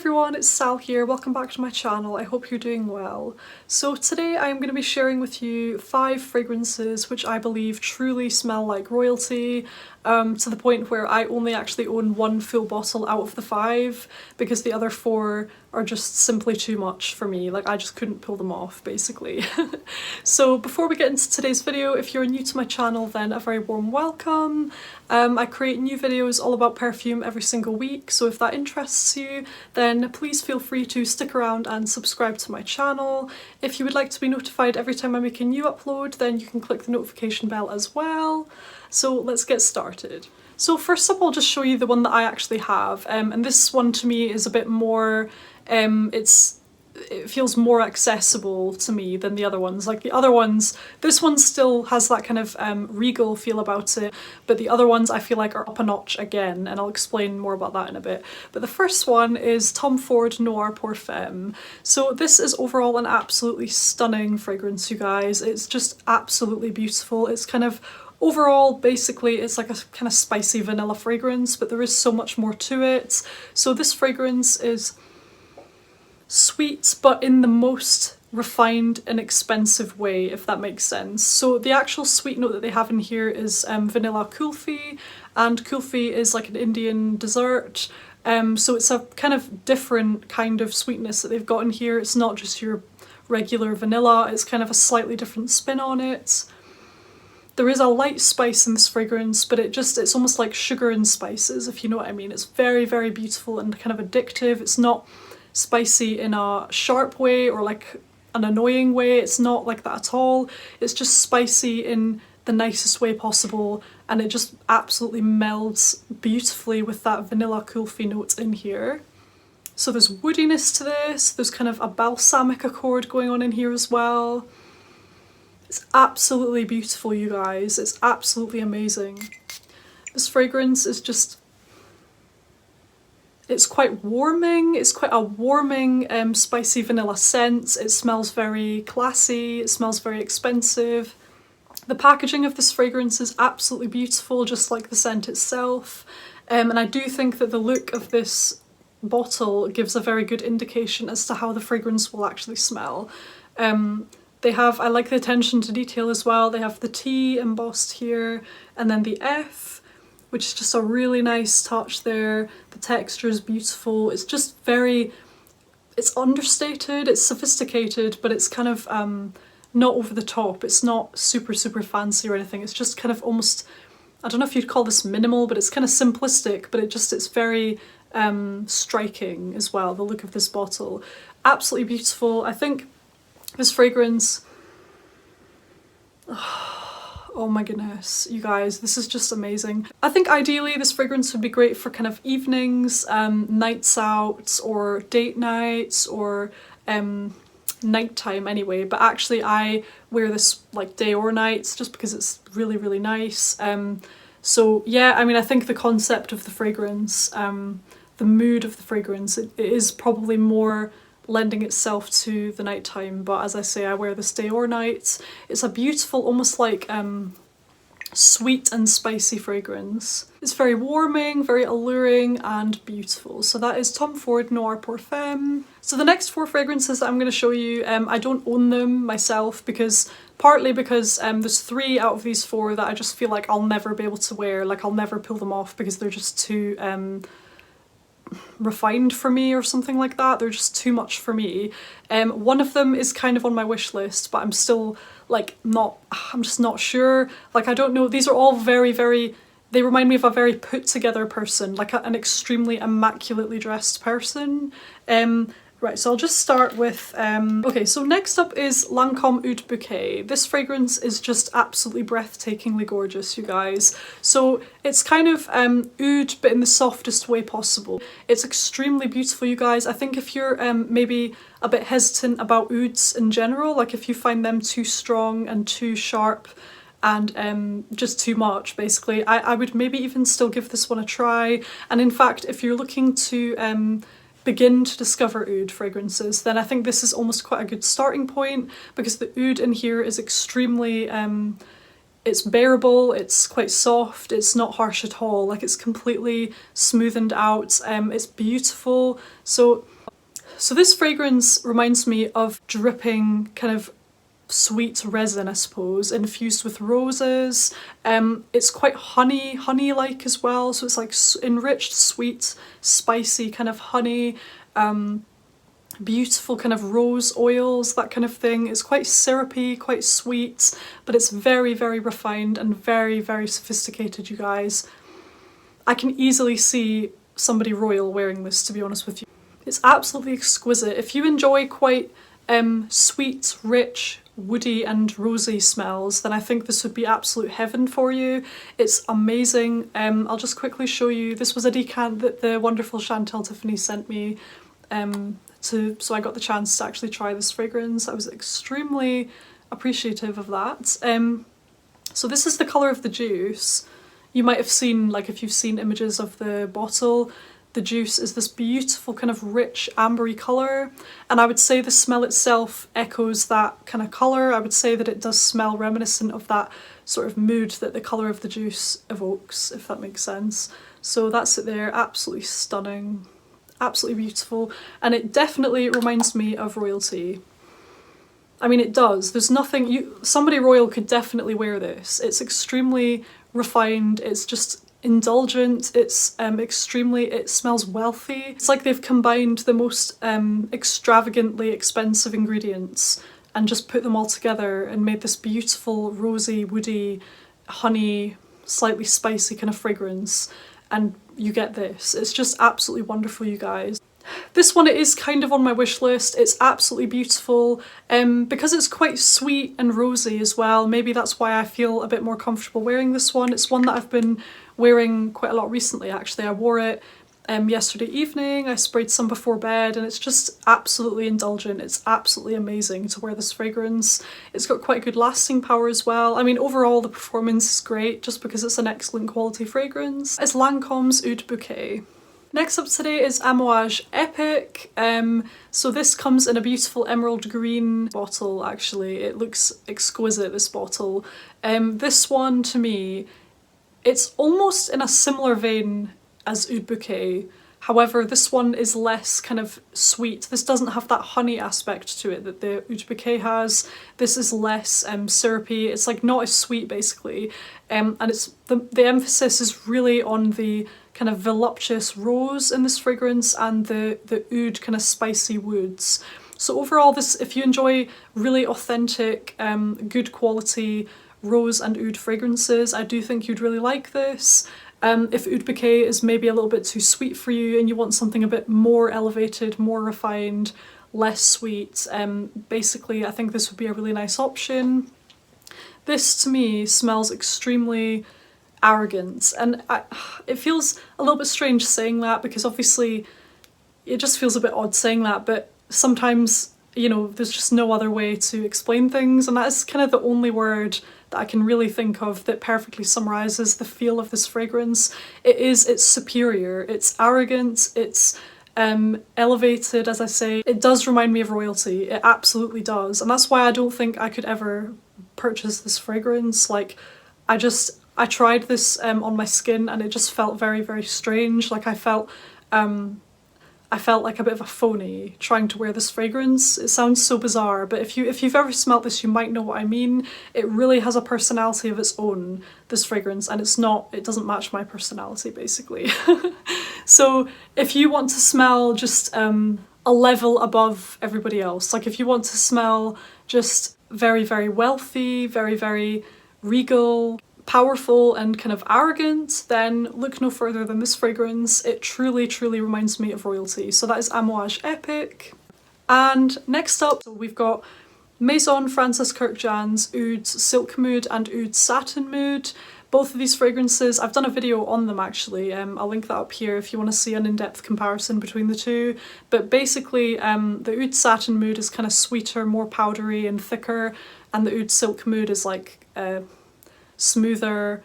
everyone, it's Sal here. Welcome back to my channel. I hope you're doing well. So today I'm going to be sharing with you 5 fragrances which I believe truly smell like royalty, to the point where I only actually own 1 full bottle out of the 5 because the other 4 are just simply too much for me. Like, I just couldn't pull them off, basically. So before we get into today's video, if you're new to my channel, then a very warm welcome. I create new videos all about perfume every single week, so if that interests you, then please feel free to stick around and subscribe to my channel. If you would like to be notified every time I make a new upload, then you can click the notification bell as well. So let's get started. So first up, I'll just show you the one that I actually have, and this one to me is a bit more, it feels more accessible to me than the other ones. Like the other ones, this one still has that kind of regal feel about it, but the other ones I feel like are up a notch again, and I'll explain more about that in a bit. But the first one is Tom Ford Noir Parfum. So this is overall an absolutely stunning fragrance, you guys. It's just absolutely beautiful. It's kind of overall, basically, it's like a kind of spicy vanilla fragrance, but there is so much more to it. So this fragrance is sweet, but in the most refined and expensive way, if that makes sense. So the actual sweet note that they have in here is vanilla kulfi, and kulfi is like an Indian dessert. So it's a kind of different kind of sweetness that they've got in here. It's not just your regular vanilla, it's kind of a slightly different spin on it. There is a light spice in this fragrance, but it's almost like sugar and spices, if you know what I mean. It's very, very beautiful and kind of addictive. It's not spicy in a sharp way or like an annoying way. It's not like that at all. It's just spicy in the nicest way possible, and it just absolutely melds beautifully with that vanilla kulfi note in here. So there's woodiness to this, there's kind of a balsamic accord going on in here as well. It's absolutely beautiful, you guys. It's absolutely amazing. This fragrance is just, it's quite warming. It's quite a warming, spicy vanilla scent. It smells very classy. It smells very expensive. The packaging of this fragrance is absolutely beautiful, just like the scent itself. And I do think that the look of this bottle gives a very good indication as to how the fragrance will actually smell. They have, I like the attention to detail as well. They have the T embossed here, and then the F, which is just a really nice touch there. The texture is beautiful. It's just very, it's understated, it's sophisticated, but it's kind of not over the top. It's not super, super fancy or anything. It's just kind of almost, I don't know if you'd call this minimal, but it's kind of simplistic, but it's very striking as well, the look of this bottle. Absolutely beautiful. I think this fragrance, oh my goodness, you guys, this is just amazing. I think ideally this fragrance would be great for kind of evenings, nights out, or date nights, or nighttime anyway, but actually I wear this like day or nights just because it's really, really nice. So yeah, I mean, I think the concept of the fragrance, the mood of the fragrance, it is probably more lending itself to the nighttime, but as I say, I wear this day or night. It's a beautiful, almost like sweet and spicy fragrance. It's very warming, very alluring, and beautiful. So that is Tom Ford Noir Parfum. So the next 4 fragrances that I'm going to show you, I don't own them myself, partly because there's 3 out of these 4 that I just feel like I'll never be able to wear. Like, I'll never pull them off because they're just too refined for me or something like that. They're just too much for me. One of them is kind of on my wish list, but I'm still like I'm just not sure. Like, I don't know. These are all very, very, they remind me of a very put together person, like an extremely immaculately dressed person. Right, so I'll just start with, okay, so next up is Lancome Oud Bouquet. This fragrance is just absolutely breathtakingly gorgeous, you guys. So it's kind of oud, but in the softest way possible. It's extremely beautiful, you guys. I think if you're maybe a bit hesitant about ouds in general, like if you find them too strong and too sharp and just too much, basically, I would maybe even still give this one a try. And in fact, if you're looking to begin to discover oud fragrances, then I think this is almost quite a good starting point, because the oud in here is extremely it's bearable, it's quite soft, it's not harsh at all, like it's completely smoothened out, it's beautiful. So this fragrance reminds me of dripping kind of sweet resin, I suppose, infused with roses. It's quite honey-like as well, so it's like enriched, sweet, spicy kind of honey, beautiful kind of rose oils, that kind of thing. It's quite syrupy, quite sweet, but it's very, very refined and very, very sophisticated, you guys. I can easily see somebody royal wearing this, to be honest with you. It's absolutely exquisite. If you enjoy quite sweet, rich, woody and rosy smells, then I think this would be absolute heaven for you. It's amazing. I'll just quickly show you. This was a decant that the wonderful Chantal Tiffany sent me, so I got the chance to actually try this fragrance. I was extremely appreciative of that. So this is the colour of the juice. You might have seen, like if you've seen images of the bottle, the juice is this beautiful kind of rich ambery colour, and I would say the smell itself echoes that kind of colour. I would say that it does smell reminiscent of that sort of mood that the colour of the juice evokes, if that makes sense. So that's it there, absolutely stunning, absolutely beautiful, and it definitely reminds me of royalty. I mean, it does. There's nothing, somebody royal could definitely wear this. It's extremely refined, it's just indulgent, it's it smells wealthy. It's like they've combined the most extravagantly expensive ingredients and just put them all together and made this beautiful rosy, woody, honey, slightly spicy kind of fragrance, and you get this. It's just absolutely wonderful, you guys. This one, it is kind of on my wish list. It's absolutely beautiful, because it's quite sweet and rosy as well. Maybe that's why I feel a bit more comfortable wearing this one. It's one that I've been wearing quite a lot recently, actually. I wore it yesterday evening, I sprayed some before bed, and it's just absolutely indulgent. It's absolutely amazing to wear this fragrance. It's got quite good lasting power as well. I mean, overall the performance is great just because it's an excellent quality fragrance. It's Lancome's Oud Bouquet. Next up today is Amouage Epic. So this comes in a beautiful emerald green bottle, actually. It looks exquisite, this bottle. This one, to me, it's almost in a similar vein as Oud Bouquet. However, this one is less kind of sweet. This doesn't have that honey aspect to it that the Oud Bouquet has. This is less syrupy. It's like not as sweet, basically. And it's the emphasis is really on the kind of voluptuous rose in this fragrance and the oud kind of spicy woods. So overall, this, if you enjoy really authentic, good quality rose and oud fragrances, I do think you'd really like this. If Oud Bouquet is maybe a little bit too sweet for you and you want something a bit more elevated, more refined, less sweet, basically I think this would be a really nice option. This to me smells extremely arrogant, and it feels a little bit strange saying that because obviously it just feels a bit odd saying that, but sometimes, you know, there's just no other way to explain things, and that is kind of the only word that I can really think of that perfectly summarises the feel of this fragrance. It's superior, it's arrogant, it's elevated, as I say. It does remind me of royalty, it absolutely does, and that's why I don't think I could ever purchase this fragrance. Like, I tried this on my skin and it just felt very, very strange. Like I felt like a bit of a phony trying to wear this fragrance. It sounds so bizarre, but if you've ever smelt this, you might know what I mean. It really has a personality of its own, this fragrance, and it doesn't match my personality, basically. So if you want to smell just a level above everybody else, like if you want to smell just very, very wealthy, very, very regal, powerful and kind of arrogant, then look no further than this fragrance. It truly, truly reminds me of royalty. So that is Amouage Epic. And next up, we've got Maison Francis Kurkdjian's Oud Silk Mood and Oud Satin Mood. Both of these fragrances, I've done a video on them actually. I'll link that up here if you want to see an in-depth comparison between the two. But basically, the Oud Satin Mood is kind of sweeter, more powdery and thicker, and the Oud Silk Mood is like smoother,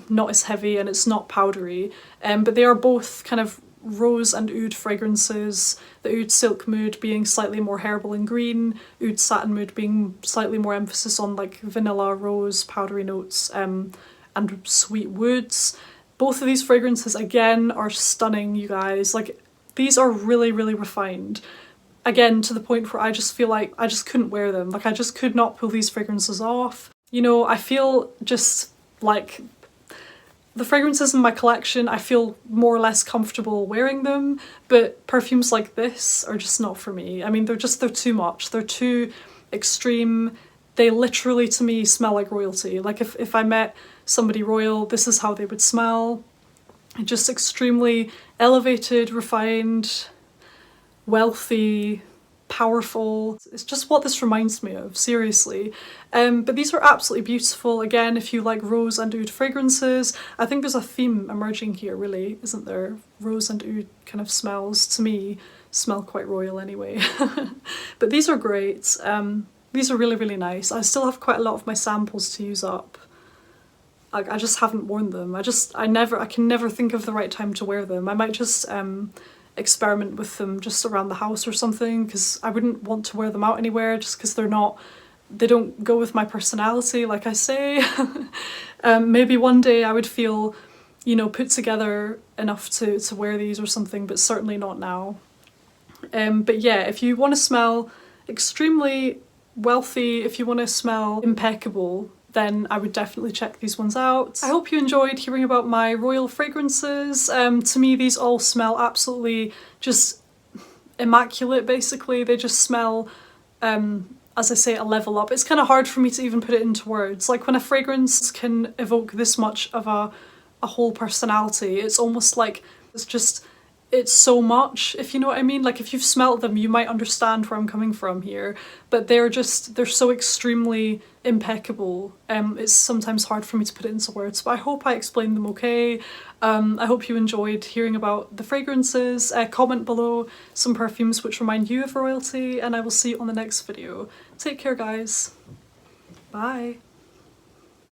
not as heavy, and it's not powdery. But they are both kind of rose and oud fragrances, the Oud Silk mood being slightly more herbal and green, Oud Satin mood being slightly more emphasis on like vanilla, rose, powdery notes, and sweet woods. Both of these fragrances again are stunning, you guys. Like, these are really, really refined. Again, to the point where I just feel like I just couldn't wear them. Like, I just could not pull these fragrances off. You know, I feel just like the fragrances in my collection, I feel more or less comfortable wearing them, but perfumes like this are just not for me. I mean, they're too much. They're too extreme. They literally, to me, smell like royalty. Like, if I met somebody royal, this is how they would smell. Just extremely elevated, refined, wealthy, powerful. It's just what this reminds me of, seriously. But these are absolutely beautiful. Again, if you like rose and oud fragrances, I think there's a theme emerging here, really, isn't there? Rose and oud kind of smells, to me, smell quite royal anyway. But these are great. These are really, really nice. I still have quite a lot of my samples to use up. I just haven't worn them. I can never think of the right time to wear them. I might just experiment with them just around the house or something, because I wouldn't want to wear them out anywhere just because they don't go with my personality, like I say. Maybe one day I would feel, you know, put together enough to wear these or something, but certainly not now. But yeah, if you want to smell extremely wealthy, if you want to smell impeccable, then I would definitely check these ones out. I hope you enjoyed hearing about my royal fragrances. To me, these all smell absolutely just immaculate, basically. They just smell, as I say, a level up. It's kind of hard for me to even put it into words. Like, when a fragrance can evoke this much of a whole personality, it's almost like it's so much, if you know what I mean. Like, if you've smelt them, you might understand where I'm coming from here, but they're so extremely impeccable. It's sometimes hard for me to put it into words, but I hope I explained them okay. I hope you enjoyed hearing about the fragrances. Comment below some perfumes which remind you of royalty, and I will see you on the next video. Take care, guys. Bye.